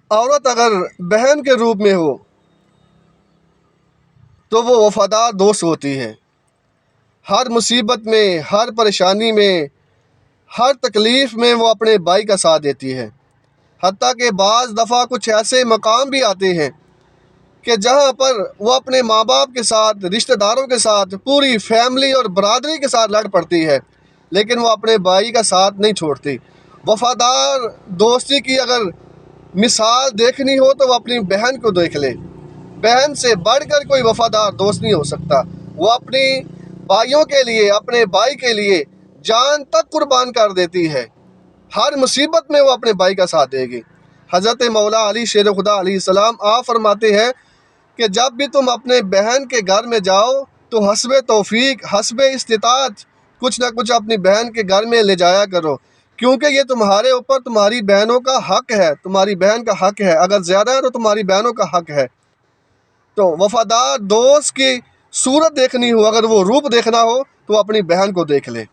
عورت اگر بہن کے روپ میں ہو تو وہ وفادار دوست ہوتی ہے۔ ہر مصیبت میں، ہر پریشانی میں، ہر تکلیف میں وہ اپنے بھائی کا ساتھ دیتی ہے۔ حتیٰ کہ بعض دفعہ کچھ ایسے مقام بھی آتے ہیں کہ جہاں پر وہ اپنے ماں باپ کے ساتھ، رشتہ داروں کے ساتھ، پوری فیملی اور برادری کے ساتھ لڑ پڑتی ہے، لیکن وہ اپنے بھائی کا ساتھ نہیں چھوڑتی۔ وفادار دوستی کی اگر مثال دیکھنی ہو تو وہ اپنی بہن کو دیکھ لے۔ بہن سے بڑھ کر کوئی وفادار دوست نہیں ہو سکتا۔ وہ اپنی بھائیوں کے لیے، اپنے بھائی کے لیے جان تک قربان کر دیتی ہے۔ ہر مصیبت میں وہ اپنے بھائی کا ساتھ دے گی۔ حضرت مولا علی شیر خدا علیہ السلام آپ فرماتے ہیں کہ جب بھی تم اپنے بہن کے گھر میں جاؤ تو حسب توفیق، حسب استطاعت کچھ نہ کچھ اپنی بہن کے گھر میں لے جایا کرو، کیونکہ یہ تمہارے اوپر تمہاری بہنوں کا حق ہے، تمہاری بہن کا حق ہے۔ اگر زیادہ ہے تو تمہاری بہنوں کا حق ہے۔ تو وفادار دوست کی صورت دیکھنی ہو، اگر وہ روپ دیکھنا ہو تو اپنی بہن کو دیکھ لے۔